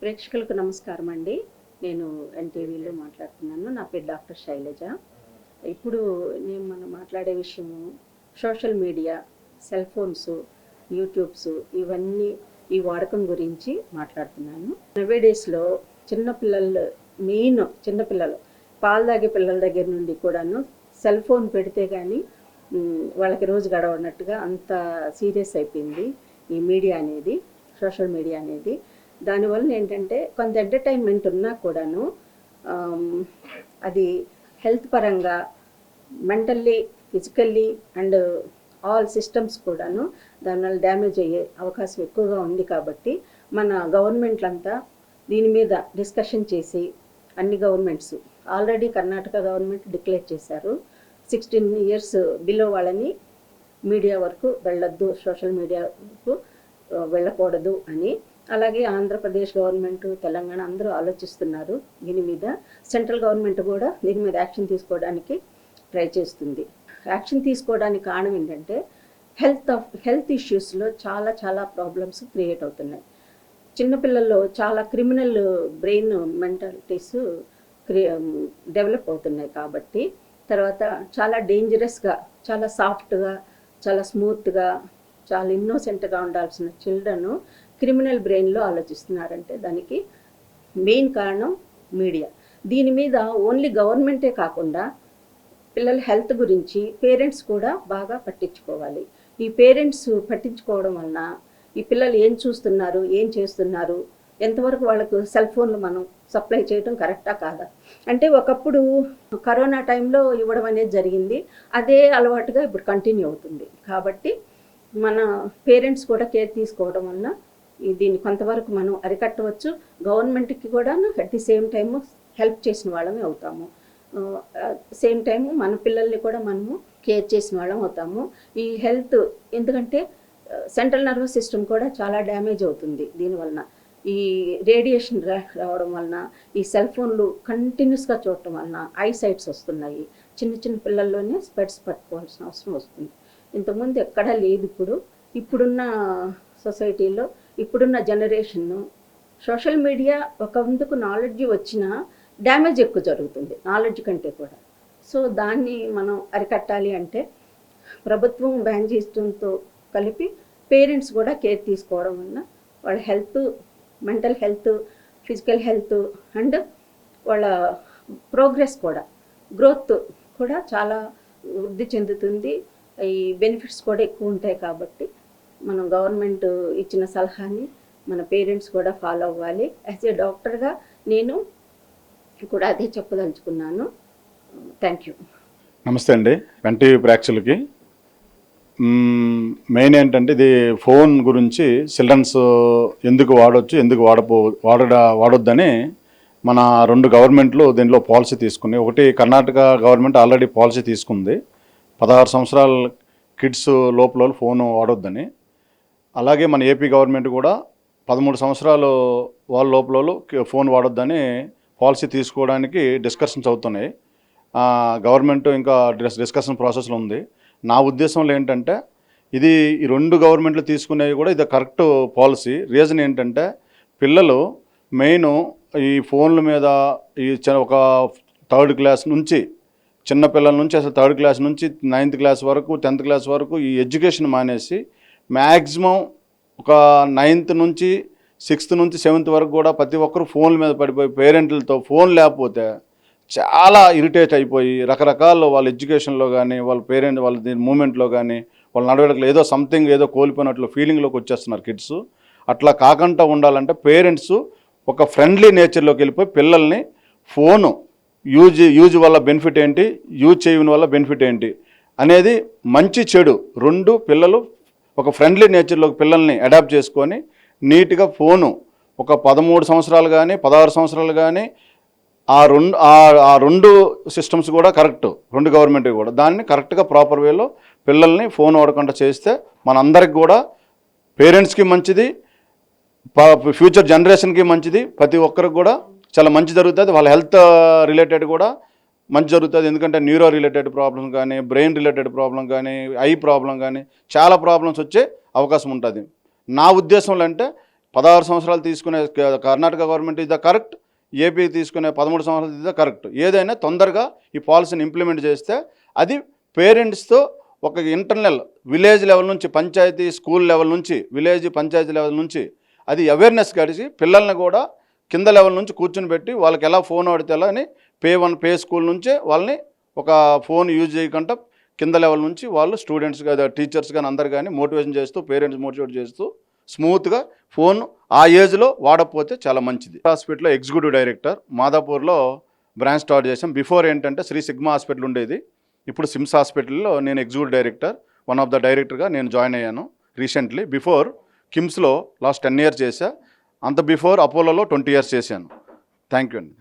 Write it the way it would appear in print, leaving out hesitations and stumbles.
ప్రేక్షకులకు నమస్కారం అండి. నేను ఎన్టీవీలో మాట్లాడుతున్నాను. నా పేరు డాక్టర్ శైలజ. ఇప్పుడు మనం మాట్లాడే విషయం social media, cell phones, YouTubes ఇవన్నీ ఈ వాడకం గురించి మాట్లాడుతున్నాను. నవేడేస్లో చిన్నపిల్లలు చిన్నపిల్లలు పాలు తాగే పిల్లల దగ్గర నుండి కూడాను సెల్ ఫోన్ పెడితే కానీ వాళ్ళకి రోజు గడవనట్టుగా అంత సీరియస్ అయిపోయింది ఈ మీడియా అనేది, సోషల్ మీడియా అనేది. దానివల్ల ఏంటంటే కొంత ఎంటర్టైన్మెంట్ ఉన్నా కూడాను అది హెల్త్ పరంగా, mentally, physically and all systems కూడాను దానివల్ల డ్యామేజ్ అయ్యే అవకాశం ఎక్కువగా ఉంది. కాబట్టి మన గవర్నమెంట్లంతా దీని మీద డిస్కషన్ చేసి అన్ని governments already Karnataka government declare చేశారు 16 years బిలో వాళ్ళని మీడియా వరకు వెళ్ళొద్దు, సోషల్ మీడియా వరకు వెళ్ళకూడదు అని. అలాగే ఆంధ్రప్రదేశ్ గవర్నమెంట్, తెలంగాణ అందరూ ఆలోచిస్తున్నారు దీని మీద. సెంట్రల్ గవర్నమెంట్ కూడా దీని మీద యాక్షన్ తీసుకోవడానికి ట్రై చేస్తుంది. యాక్షన్ తీసుకోవడానికి కారణం ఏంటంటే హెల్త్ ఇష్యూస్లో చాలా ప్రాబ్లమ్స్ క్రియేట్ అవుతున్నాయి. చిన్నపిల్లల్లో చాలా క్రిమినల్ బ్రెయిన్ మెంటాలిటీస్ డెవలప్ అవుతున్నాయి. కాబట్టి తర్వాత చాలా డేంజరస్గా, చాలా సాఫ్ట్గా, చాలా స్మూత్గా, చాలా ఇన్నోసెంట్గా ఉండాల్సిన చిల్డ్రన్ క్రిమినల్ బ్రెయిన్లో ఆలోచిస్తున్నారంటే దానికి మెయిన్ కారణం మీడియా. దీని మీద ఓన్లీ గవర్నమెంటే కాకుండా పిల్లల హెల్త్ గురించి పేరెంట్స్ కూడా బాగా పట్టించుకోవాలి. ఈ పేరెంట్స్ పట్టించుకోవడం వలన ఈ పిల్లలు ఏం చూస్తున్నారు, ఏం చేస్తున్నారు, ఎంతవరకు వాళ్ళకు సెల్ ఫోన్లు మనం సప్లై చేయడం కరెక్టా కాదా. అంటే ఒకప్పుడు కరోనా టైంలో ఇవ్వడం అనేది జరిగింది, అదే అలవాటుగా ఇప్పుడు కంటిన్యూ అవుతుంది. కాబట్టి మన పేరెంట్స్ కూడా కేర్ తీసుకోవడం వలన దీన్ని కొంతవరకు మనం అరికట్టవచ్చు. గవర్నమెంట్కి కూడా at the same time help చేసిన వాళ్ళమే అవుతాము. సేమ్ టైము మన పిల్లల్ని కూడా మనము కేర్ చేసిన వాళ్ళం అవుతాము. ఈ హెల్త్ ఎందుకంటే సెంట్రల్ నర్వస్ సిస్టమ్ కూడా చాలా డ్యామేజ్ అవుతుంది దీనివలన. ఈ రేడియేషన్ రావడం వలన, ఈ సెల్ ఫోన్లు కంటిన్యూస్గా చూడటం వలన ఐ సైట్స్ వస్తున్నాయి. చిన్న పిల్లల్లోనే స్పెట్స్ పట్టుకోవాల్సిన అవసరం వస్తుంది. ఇంతకుముందు ఎక్కడా లేదు. ఇప్పుడున్న సొసైటీలో, ఇప్పుడున్న జనరేషన్ సోషల్ మీడియా ఒక ముందుకు నాలెడ్జ్ వచ్చినా డ్యామేజ్ ఎక్కువ జరుగుతుంది నాలెడ్జ్ కంటే కూడా. సో దాన్ని మనం అరికట్టాలి అంటే ప్రభుత్వం బ్యాన్ చేయడంతో కలిపి పేరెంట్స్ కూడా కేర్ తీసుకోవడం వలన వాళ్ళ health, mental health, physical health and వాళ్ళ ప్రోగ్రెస్ కూడా, గ్రోత్ కూడా చాలా వృద్ధి చెందుతుంది. ఈ బెనిఫిట్స్ కూడా ఎక్కువ ఉంటాయి. కాబట్టి మనం గవర్నమెంట్ ఇచ్చిన సలహాని మన పేరెంట్స్ కూడా ఫాలో అవ్వాలి. యాజ్ ఏ డాక్టర్గా నేను కూడా అదే చెప్పదలుచుకున్నాను. Thank you. నమస్తే అండి. ఎన్టీవీ ప్రేక్షకులకి మెయిన్ ఏంటంటే ఇది ఫోన్ గురించి చిల్డ్రన్స్ ఎందుకు వాడవచ్చు, ఎందుకు వాడొద్దని మన 2 గవర్నమెంట్లు దీనిలో పాలసీ తీసుకుని. ఒకటి కర్ణాటక గవర్నమెంట్ ఆల్రెడీ పాలసీ తీసుకుంది 16 సంవత్సరాల కిడ్స్ లోపల ఫోన్ వాడొద్దని. అలాగే మన ఏపీ గవర్నమెంట్ కూడా 13 సంవత్సరాలు వాళ్ళ లోపల ఫోన్ వాడొద్దని పాలసీ తీసుకోవడానికి డిస్కషన్స్ అవుతున్నాయి. గవర్నమెంట్ ఇంకా డిస్కషన్ ప్రాసెస్లో ఉంది. నా ఉద్దేశంలో ఏంటంటే ఇది ఈ 2 గవర్నమెంట్లు తీసుకునేవి కూడా ఇది కరెక్ట్ పాలసీ. రీజన్ ఏంటంటే పిల్లలు మెయిన్ ఈ ఫోన్ల మీద ఒక 3rd క్లాస్ నుంచి, చిన్నపిల్లల నుంచి అసలు 3rd క్లాస్ నుంచి 9th క్లాస్ వరకు, 10th క్లాస్ వరకు ఈ ఎడ్యుకేషన్ మానేసి మ్యాక్సిమం ఒక 9th నుంచి 6th నుంచి 7th వరకు కూడా ప్రతి ఒక్కరు ఫోన్ల మీద పడిపోయి పేరెంట్లతో ఫోన్ లేకపోతే చాలా ఇరిటేట్ అయిపోయి రకరకాల వాళ్ళ ఎడ్యుకేషన్లో కానీ, వాళ్ళ దీని మూమెంట్లో కానీ, వాళ్ళ నడవడికలో ఏదో కోల్పోయినట్లు ఫీలింగ్లోకి వచ్చేస్తున్నారు కిడ్స్. అట్లా కాకుండా ఉండాలంటే పేరెంట్స్ ఒక ఫ్రెండ్లీ నేచర్లోకి వెళ్ళిపోయి పిల్లల్ని ఫోను యూజ్ వల్ల బెనిఫిట్ ఏంటి, యూజ్ చేయని వల్ల బెనిఫిట్ ఏంటి అనేది మంచి చెడు 2 పిల్లలు ఒక ఫ్రెండ్లీ నేచర్లోకి పిల్లల్ని అడాప్ట్ చేసుకొని నీట్గా ఫోను ఒక 13 సంవత్సరాలు కానీ 16 సంవత్సరాలు కానీ ఆ రెండు సిస్టమ్స్ కూడా కరెక్ట్, 2 గవర్నమెంట్ కూడా దాన్ని కరెక్ట్గా ప్రాపర్ వేలో పిల్లల్ని ఫోన్ వాడకుండా చేస్తే మనందరికి కూడా, పేరెంట్స్కి మంచిది, ఫ్యూచర్ జనరేషన్కి మంచిది, ప్రతి ఒక్కరికి కూడా చాలా మంచి జరుగుతుంది. వాళ్ళ హెల్త్ రిలేటెడ్ కూడా మంచి జరుగుతుంది. ఎందుకంటే న్యూరో రిలేటెడ్ ప్రాబ్లమ్ కానీ, బ్రెయిన్ రిలేటెడ్ ప్రాబ్లం కానీ, ఐ ప్రాబ్లం కానీ చాలా ప్రాబ్లమ్స్ వచ్చే అవకాశం ఉంటుంది. నా ఉద్దేశంలో అంటే 16 సంవత్సరాలు తీసుకునే Karnataka government is the correct, AP తీసుకునే 13 సంవత్సరాలు ఇస్ ద కరెక్ట్. ఏదైనా తొందరగా ఈ పాలసీని ఇంప్లిమెంట్ చేస్తే అది పేరెంట్స్తో ఒక ఇంటర్నల్ విలేజ్ లెవెల్ నుంచి, పంచాయతీ స్కూల్ లెవెల్ నుంచి, విలేజ్ పంచాయతీ లెవెల్ నుంచి అది అవేర్నెస్ కలిసి పిల్లల్ని కూడా కింద లెవెల్ నుంచి కూర్చుని పెట్టి వాళ్ళకి ఎలా ఫోన్ ఆడితే ఎలా అని పే స్కూల్ నుంచే వాళ్ళని ఒక ఫోన్ యూజ్ చేయకుండా కింద లెవెల్ నుంచి వాళ్ళు స్టూడెంట్స్ కానీ టీచర్స్ కానీ అందరు కానీ మోటివేషన్ చేస్తూ, పేరెంట్స్ మోటివేట్ చేస్తూ స్మూత్గా ఫోన్ ఆ ఏజ్లో వాడకపోతే చాలా మంచిది. హాస్పిటల్లో ఎగ్జిక్యూటివ్ డైరెక్టర్, మాదాపూర్లో బ్రాంచ్ స్టార్ట్ చేసాం. బిఫోర్ ఏంటంటే శ్రీ సిగ్మా హాస్పిటల్ ఉండేది, ఇప్పుడు సిమ్స్ హాస్పిటల్లో నేను executive director, one of the డైరెక్టర్గా నేను జాయిన్ అయ్యాను రీసెంట్లీ. బిఫోర్ కిమ్స్లో లాస్ట్ 10 years చేశా, అంత బిఫోర్ అపోలోలో 20 years చేశాను. థ్యాంక్ యూ అండి.